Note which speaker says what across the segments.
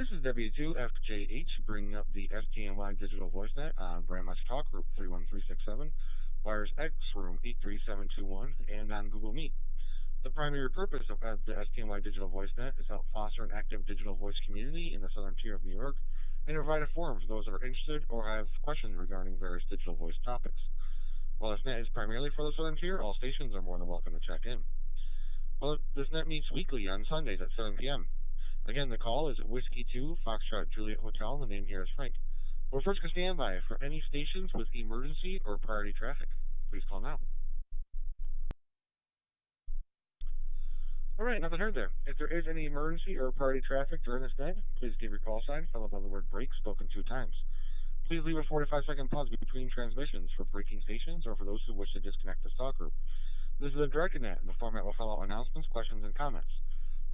Speaker 1: This is W2FJH bringing up the STNY Digital Voice Net on Brandmatch Talk Group 31367, Wires X Room 83721, and on Google Meet. The primary purpose of the STNY Digital Voice Net is to help foster an active digital voice community in the southern tier of New York and provide a forum for those that are interested or have questions regarding various digital voice topics. While this net is primarily for the southern tier, all stations are more than welcome to check in. Well, this net meets weekly on Sundays at 7 p.m. Again, the call is Whiskey 2 Foxtrot Juliet Hotel, and the name here is Frank. We're first going to stand by for any stations with emergency or priority traffic. Please call now. All right, nothing heard there. If there is any emergency or priority traffic during this net, please give your call sign followed by the word break spoken 2 times. Please leave a 45-second pause between transmissions for breaking stations or for those who wish to disconnect this talk group. This is a directed net, and the format will follow announcements, questions, and comments.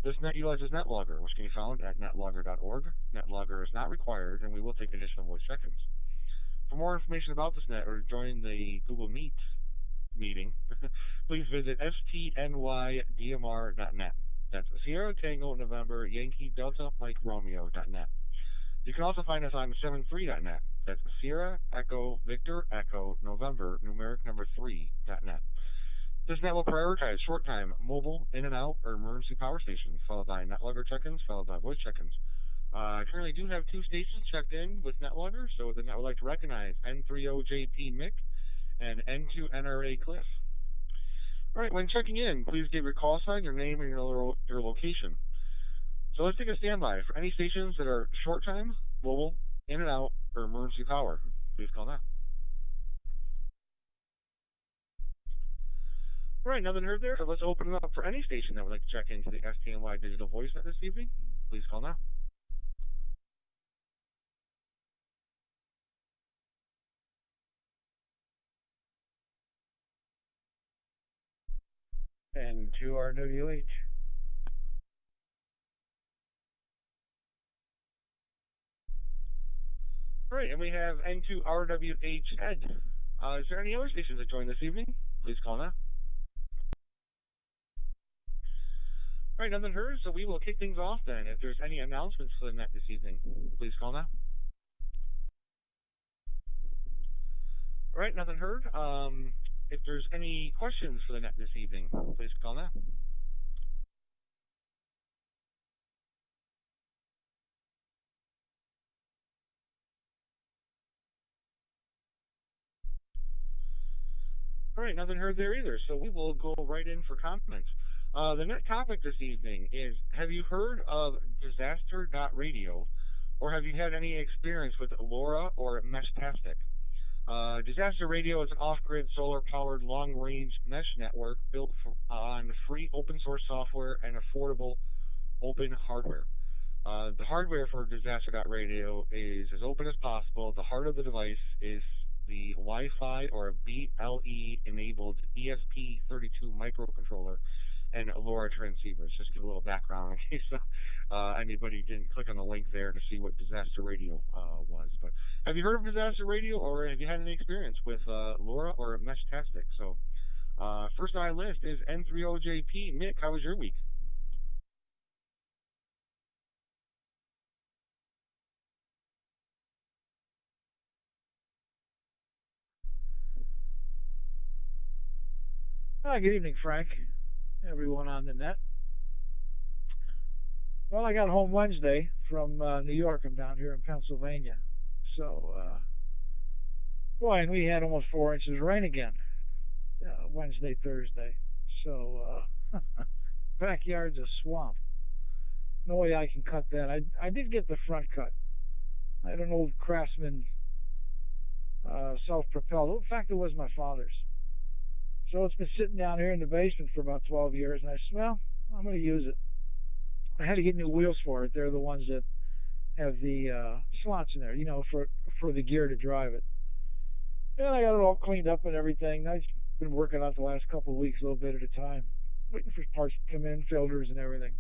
Speaker 1: This net utilizes NetLogger, which can be found at netlogger.org. NetLogger is not required, and we will take additional voice check-ins. For more information about this net or to join the Google Meet meeting, please visit stnydmr.net. That's Sierra Tango November Yankee Delta Mike Romeo.net. You can also find us on 73.net. That's Sierra Echo Victor Echo November numeric number 3.net. This net will prioritize short-time, mobile, in-and-out, or emergency power stations, followed by NetLogger check-ins, followed by voice check-ins. I currently do have 2 stations checked in with NetLogger, so the net would like to recognize N30JP Mick and N2NRA Cliff. All right, when checking in, please give your call sign, your name, and your location. So let's take a standby for any stations that are short-time, mobile, in-and-out, or emergency power. Please call now. All right, nothing heard there, so let's open it up for any station that would like to check into the STNY Digital Voice Net this evening. Please call now. And to RWH. All right, and we have N2RWH Ed. Is there any other stations that join this evening? Please call now. All right, nothing heard, so we will kick things off then. If there's any announcements for the net this evening, please call now. All right, nothing heard. If there's any questions for the net this evening, please call now. All right, nothing heard there either, so we will go right in for comments. The net topic this evening is, have you heard of disaster.radio, or have you had any experience with LoRa or Meshtastic? Disaster Radio is an off-grid, solar-powered, long-range mesh network built on free open-source software and affordable open hardware. The hardware for disaster.radio is as open as possible. The heart of the device is the Wi-Fi or BLE-enabled ESP32 microcontroller and LoRa transceivers. Just give a little background in case anybody didn't click on the link there to see what Disaster Radio was. But have you heard of Disaster Radio, or have you had any experience with LoRa or Meshtastic? So first on my list is N30JP. Mick, how was your week?
Speaker 2: Hi, good evening, Frank. Everyone on the net. Well, I got home Wednesday from New York. I'm down here in Pennsylvania. So, boy, and we had almost 4 inches of rain again Wednesday, Thursday. So, backyard's a swamp. No way I can cut that. I did get the front cut. I had an old Craftsman self-propelled. In fact, it was my father's. So it's been sitting down here in the basement for about 12 years, and I said, well, I'm going to use it. I had to get new wheels for it. They're the ones that have the slots in there, you know, for the gear to drive it. And I got it all cleaned up and everything. I've been working on it the last couple of weeks, a little bit at a time, waiting for parts to come in, filters and everything.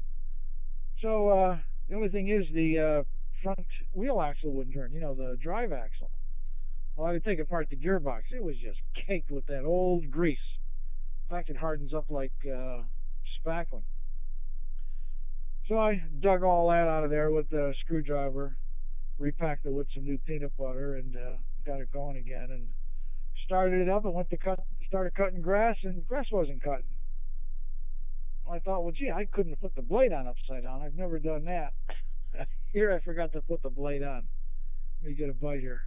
Speaker 2: So the only thing is the front wheel axle wouldn't turn, you know, the drive axle. Well, I would take apart the gearbox. It was just caked with that old grease. In fact, it hardens up like spackling. So I dug all that out of there with the screwdriver, repacked it with some new peanut butter, and got it going again. And started it up and went to started cutting grass, and grass wasn't cutting. I thought, well, gee, I couldn't have put the blade on upside down. I've never done that. Here, I forgot to put the blade on. Let me get a bite here.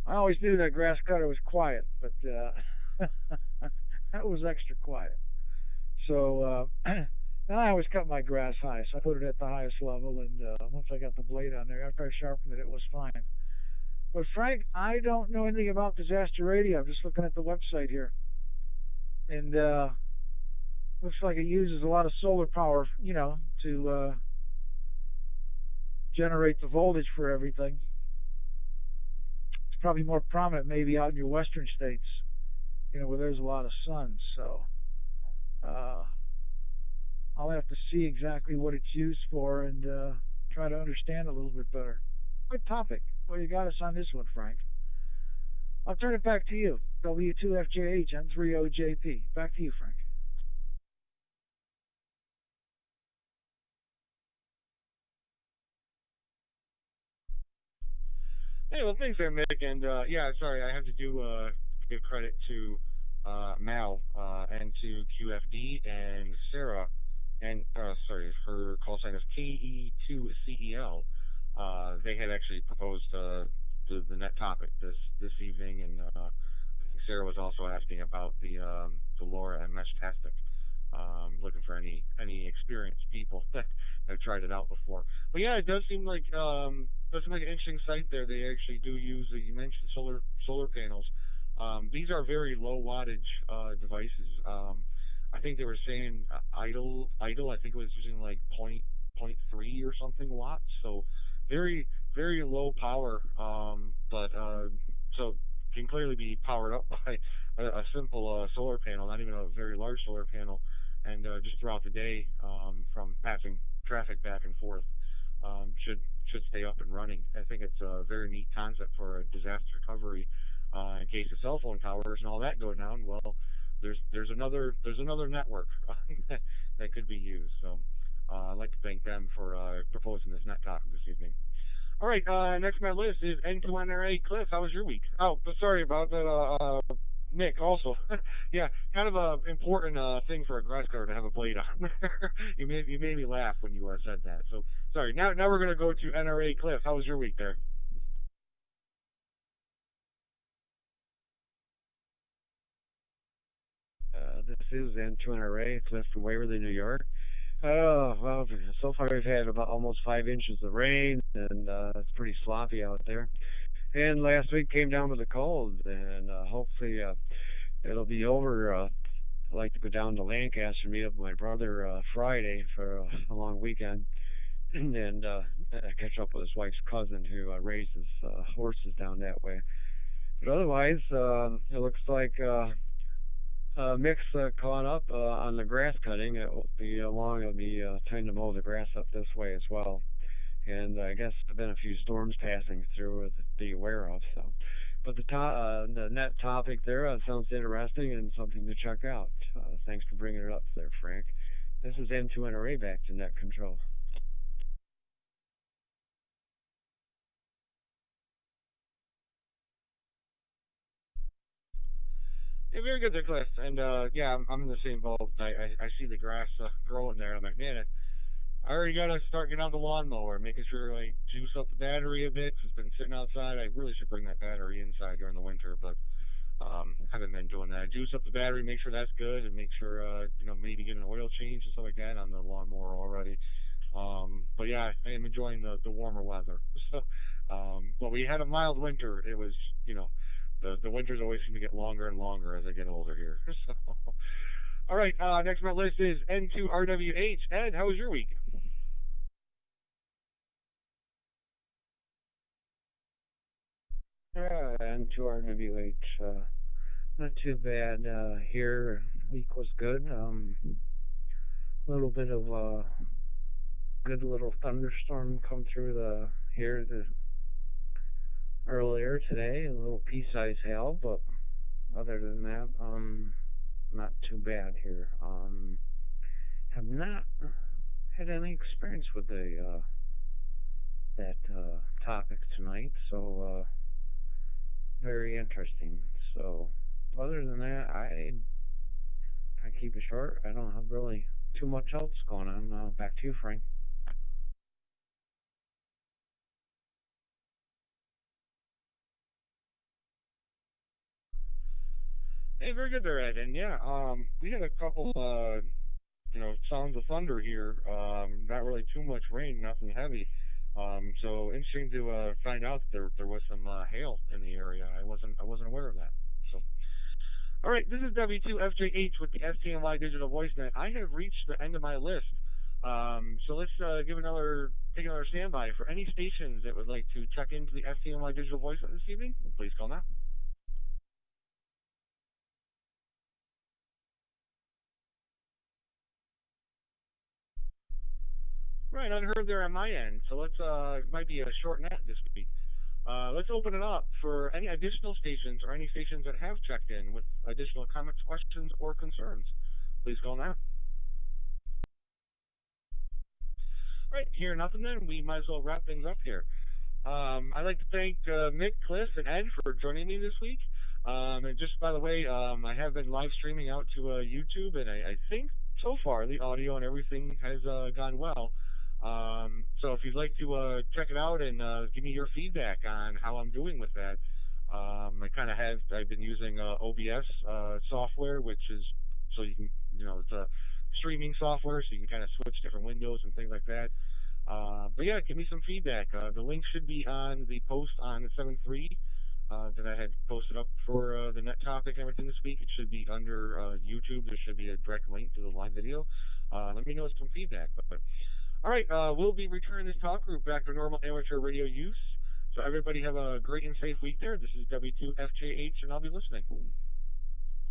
Speaker 2: I always knew that grass cutter was quiet, but that was extra quiet. So, and I always cut my grass high, so I put it at the highest level. And once I got the blade on there, after I sharpened it, it was fine. But Frank, I don't know anything about disaster radio. I'm just looking at the website here, and looks like it uses a lot of solar power, to generate the voltage for everything. It's probably more prominent maybe out in your western states, where there's a lot of sun. So uh, I'll have to see exactly what it's used for and try to understand a little bit better. Good topic. Well, you got us on this one, Frank. I'll turn it back to you. W2FJH N3OJP. Back to you, Frank.
Speaker 1: Hey, well, thanks there, Mick. And yeah, sorry, I have to do give credit to Mal and to QFD and Sarah, and sorry, her call sign is KE2CEL. They had actually proposed the net topic this evening, and I think Sarah was also asking about the Laura and Meshtastic. Looking for any experienced people that have tried it out before. But yeah, it does seem like an interesting site there. They actually do use, you mentioned solar panels. These are very low wattage devices. I think they were saying idle. I think it was using like point three or something watts. So very very low power. But so can clearly be powered up by a simple solar panel, not even a very large solar panel, and just throughout the day from passing traffic back and forth should stay up and running. I think it's a very neat concept for a disaster recovery in case of cell phone towers and all that go down. Well, there's another network that could be used. So I'd like to thank them for proposing this net topic this evening. All right, next on my list is N2NRA. Cliff, how was your week? Oh, but sorry about that, Nick. Also, yeah, kind of a important thing for a grass cutter to have a blade on. You made me laugh when you said that. So sorry. Now we're gonna go to NRA. Cliff, how was your week there?
Speaker 3: This is Antoine Ray, Cliff from Waverly, New York. Oh, well, so far we've had about almost 5 inches of rain, and it's pretty sloppy out there. And last week came down with a cold, and hopefully it'll be over. I'd like to go down to Lancaster and meet up with my brother Friday for a long weekend, and catch up with his wife's cousin who raises horses down that way. But otherwise, it looks like mix caught up on the grass cutting. It will be long. It'll be time to mow the grass up this way as well. And I guess there've been a few storms passing through to be aware of. So, but the net topic there sounds interesting and something to check out. Thanks for bringing it up there, Frank. This is N2NRA back to net control.
Speaker 1: Yeah, very good there, Cliff. And yeah, I'm in the same boat. I see the grass growing there. I'm like, man, I already gotta start getting out the lawnmower, making sure I juice up the battery a bit. 'Cause it's been sitting outside. I really should bring that battery inside during the winter, but haven't been doing that. Juice up the battery, make sure that's good, and make sure maybe get an oil change and stuff like that on the lawnmower already. But yeah, I am enjoying the warmer weather. So, but we had a mild winter. It was the winters always seem to get longer and longer as I get older here. So, all right, next on my list is N2RWH. Ed, how was your week?
Speaker 3: And to RWH, not too bad here. Week was good. A little bit of good little thunderstorm come through the here earlier today, a little pea-sized hail, but other than that, not too bad here. Have not had any experience with the that topic tonight, so very interesting. So, other than that, I keep it short. I don't have really too much else going on. Back to you, Frank.
Speaker 1: Hey, very good there, Ed. And yeah, we had a couple, sounds of thunder here. Not really too much rain, nothing heavy. So interesting to find out there was some hail in the area. I wasn't aware of that. So, all right, this is W2FJH with the STNY Digital Voice Net. I have reached the end of my list. So let's take another standby for any stations that would like to check into the STNY Digital Voice Net this evening. Please call now. Right, unheard there on my end. So it might be a short net this week. Let's open it up for any additional stations or any stations that have checked in with additional comments, questions, or concerns. Please call now. Right, here nothing then. We might as well wrap things up here. I'd like to thank Mick, Cliff, and Ed for joining me this week. And just by the way, I have been live streaming out to YouTube, and I think so far the audio and everything has gone well. So if you'd like to check it out and give me your feedback on how I'm doing with that, I've been using OBS software, which is so you can, it's a streaming software, so you can kind of switch different windows and things like that. But yeah, give me some feedback. The link should be on the post on the 7-3 that I had posted up for the net topic and everything this week. It should be under YouTube. There should be a direct link to the live video. Let me know some feedback. But all right, we'll be returning this talk group back to normal amateur radio use. So everybody have a great and safe week there. This is W2FJH, and I'll be listening.